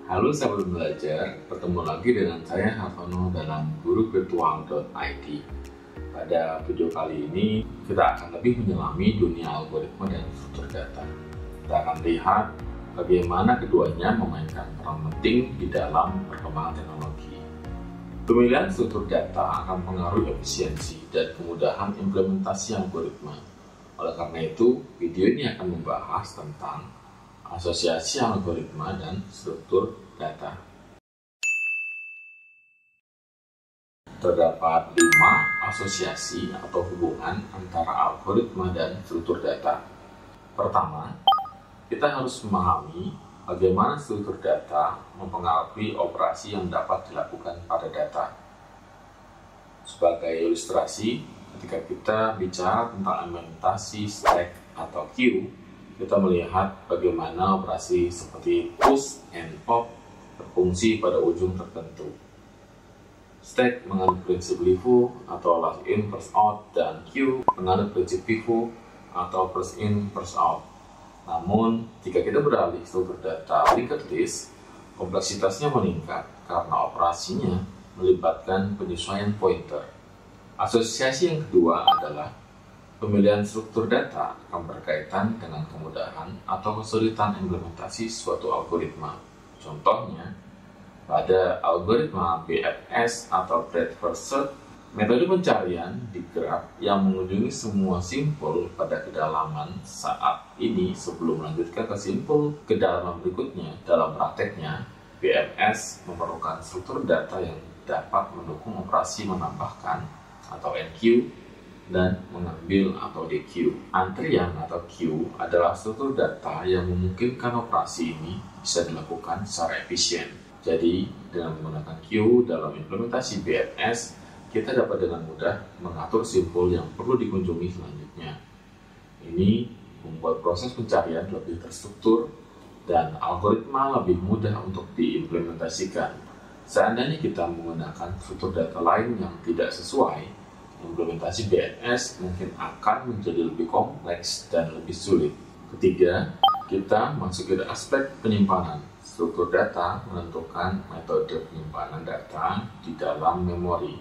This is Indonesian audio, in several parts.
Halo sahabat belajar, bertemu lagi dengan saya Hartono dalam guruvirtual.id. Pada video kali ini, kita akan lebih menyelami dunia algoritma dan struktur data. Kita akan lihat bagaimana keduanya memainkan peran penting di dalam perkembangan teknologi. Pemilihan struktur data akan mengaruhi efisiensi dan kemudahan implementasi algoritma. Oleh karena itu, video ini akan membahas tentang asosiasi algoritma dan struktur data. Terdapat 5 asosiasi atau hubungan antara algoritma dan struktur data. Pertama, kita harus memahami bagaimana struktur data mempengaruhi operasi yang dapat dilakukan pada data. Sebagai ilustrasi, ketika kita bicara tentang implementasi stack atau queue, kita melihat bagaimana operasi seperti push and pop berfungsi pada ujung tertentu. Stack menganut prinsip LIFO atau last in first out, dan queue menganut prinsip FIFO atau first in first out. Namun, jika kita beralih struktur data linked list, kompleksitasnya meningkat karena operasinya melibatkan penyesuaian pointer. Asosiasi yang kedua adalah pemilihan struktur data akan berkaitan dengan kemudahan atau kesulitan implementasi suatu algoritma. Contohnya, pada algoritma BFS atau Breadth First Search, metode pencarian di graf yang mengunjungi semua simpul pada kedalaman saat ini sebelum melanjutkan ke simpul kedalaman berikutnya. Dalam prakteknya, BFS memerlukan struktur data yang dapat mendukung operasi menambahkan atau NQ dan mengambil atau DQ. Antrian atau queue adalah struktur data yang memungkinkan operasi ini bisa dilakukan secara efisien. Jadi, dengan menggunakan queue dalam implementasi BFS, kita dapat dengan mudah mengatur simpul yang perlu dikunjungi selanjutnya. Ini membuat proses pencarian lebih terstruktur dan algoritma lebih mudah untuk diimplementasikan. Seandainya kita menggunakan struktur data lain yang tidak sesuai, implementasi BFS mungkin akan menjadi lebih kompleks dan lebih sulit. Ketiga, kita masuk ke aspek penyimpanan. Struktur data menentukan metode penyimpanan data di dalam memori.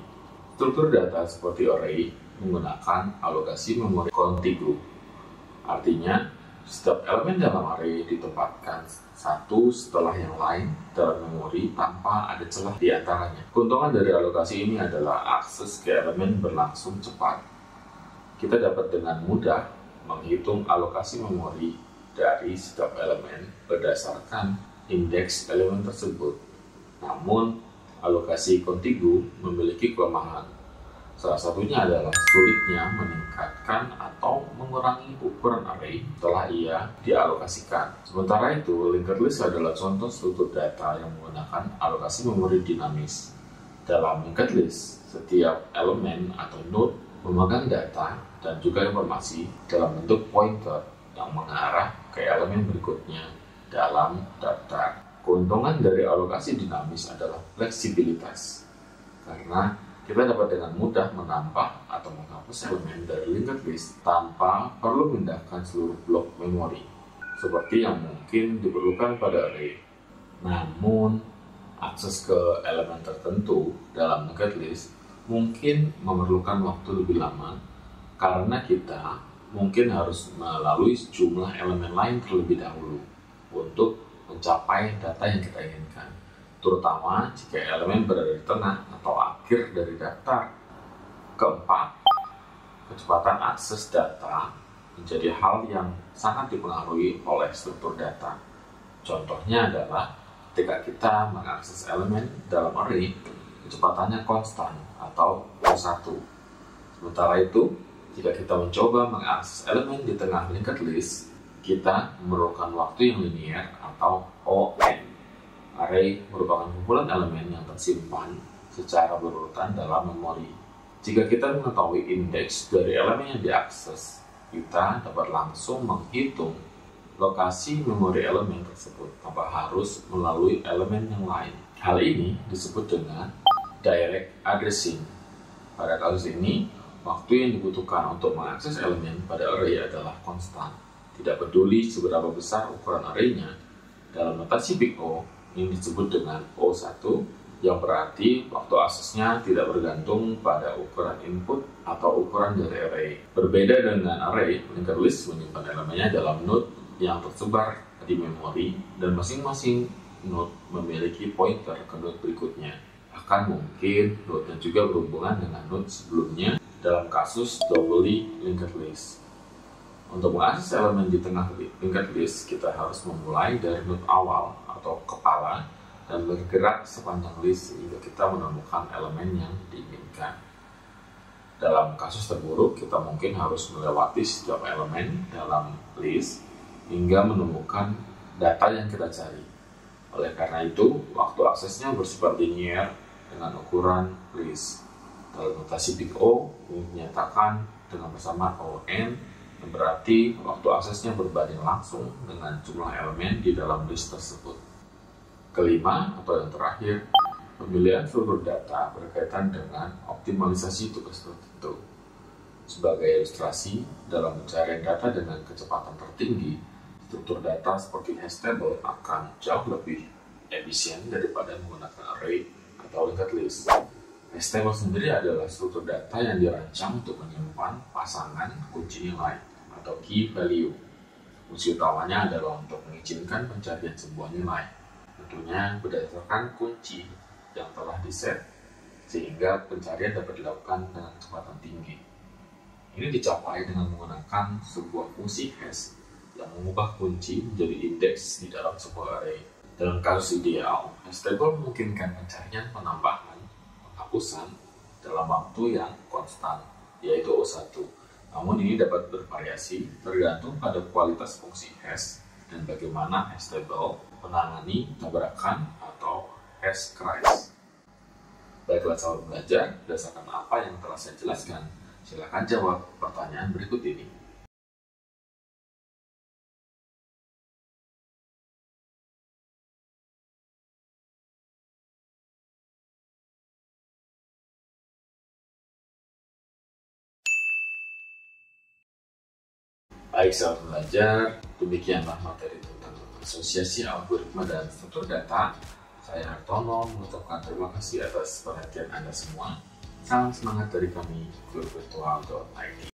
Struktur data seperti array menggunakan alokasi memori kontigu. Artinya, setiap elemen dalam array ditempatkan satu setelah yang lain dalam memori tanpa ada celah di antaranya. Keuntungan dari alokasi ini adalah akses ke elemen berlangsung cepat. Kita dapat dengan mudah menghitung alokasi memori dari setiap elemen berdasarkan indeks elemen tersebut. Namun, alokasi kontigu memiliki kelemahan. Salah satunya adalah sulitnya meningkatkan atau mengurangi ukuran array setelah ia dialokasikan. Sementara itu, linked list adalah contoh struktur data yang menggunakan alokasi memori dinamis. Dalam linked list, setiap elemen atau node memegang data dan juga informasi dalam bentuk pointer yang mengarah ke elemen berikutnya dalam daftar. Keuntungan dari alokasi dinamis adalah fleksibilitas, karena kita dapat dengan mudah menambah atau menghapus elemen dari linked list tanpa perlu memindahkan seluruh blok memori, seperti yang mungkin diperlukan pada array. Namun, akses ke elemen tertentu dalam linked list mungkin memerlukan waktu lebih lama, karena kita mungkin harus melalui sejumlah elemen lain terlebih dahulu untuk mencapai data yang kita inginkan, terutama jika elemen berada di tengah atau akhir dari daftar. Keempat, kecepatan akses data menjadi hal yang sangat dipengaruhi oleh struktur data. Contohnya adalah ketika kita mengakses elemen dalam array, kecepatannya konstan atau O1. Sementara itu, jika kita mencoba mengakses elemen di tengah linked list, kita memerlukan waktu yang linier atau ON. Array merupakan kumpulan elemen yang tersimpan secara berurutan dalam memori. Jika kita mengetahui indeks dari elemen yang diakses, kita dapat langsung menghitung lokasi memori elemen tersebut tanpa harus melalui elemen yang lain. Hal ini disebut dengan direct addressing. Pada kasus ini, waktu yang dibutuhkan untuk mengakses elemen pada array adalah konstan. Tidak peduli seberapa besar ukuran array-nya, dalam notasi Big O, Ini disebut dengan O1, yang berarti waktu aksesnya tidak bergantung pada ukuran input atau ukuran dari array. Berbeda dengan array, linked list menyimpan elemennya dalam node yang tersebar di memori, dan masing-masing node memiliki pointer ke node berikutnya. Bahkan mungkin node-nya juga berhubungan dengan node sebelumnya dalam kasus doubly linked list. Untuk mengakses elemen di tengah linked list, kita harus memulai dari node awal atau kepala dan bergerak sepanjang list hingga kita menemukan elemen yang diinginkan. Dalam kasus terburuk, kita mungkin harus melewati setiap elemen dalam list hingga menemukan data yang kita cari. Oleh karena itu, waktu aksesnya bersifat linear dengan ukuran list. Dalam notasi Big O, dinyatakan dengan bersama ON, yang berarti waktu aksesnya berbanding langsung dengan jumlah elemen di dalam list tersebut. Kelima, atau yang terakhir, pemilihan struktur data berkaitan dengan optimalisasi tugas tertentu. Sebagai ilustrasi, dalam pencarian data dengan kecepatan tertinggi, struktur data seperti hash table akan jauh lebih efisien daripada menggunakan array atau linked list. Hash table sendiri adalah struktur data yang dirancang untuk menyimpan pasangan kunci nilai atau key value. Fungsi utamanya adalah untuk mengizinkan pencarian sebuah nilai, tentunya berdasarkan kunci yang telah diset, sehingga pencarian dapat dilakukan dengan kecepatan tinggi. Ini dicapai dengan menggunakan sebuah fungsi hash yang mengubah kunci menjadi indeks di dalam sebuah array. Dalam kasus ideal, hash table memungkinkan pencarian penambahan, penghapusan dalam waktu yang konstan, yaitu O1. Namun ini dapat bervariasi tergantung pada kualitas fungsi hash dan bagaimana hash table menangani tabrakan atau hash crash. Baiklah sahabat belajar, berdasarkan apa yang telah saya jelaskan, silakan jawab pertanyaan berikut ini. Baik sahabat belajar, demikianlah materi tentang asosiasi algoritma dan struktur data. Saya Hartono mengucapkan terima kasih atas perhatian Anda semua. Salam semangat dari kami, guru virtual.id.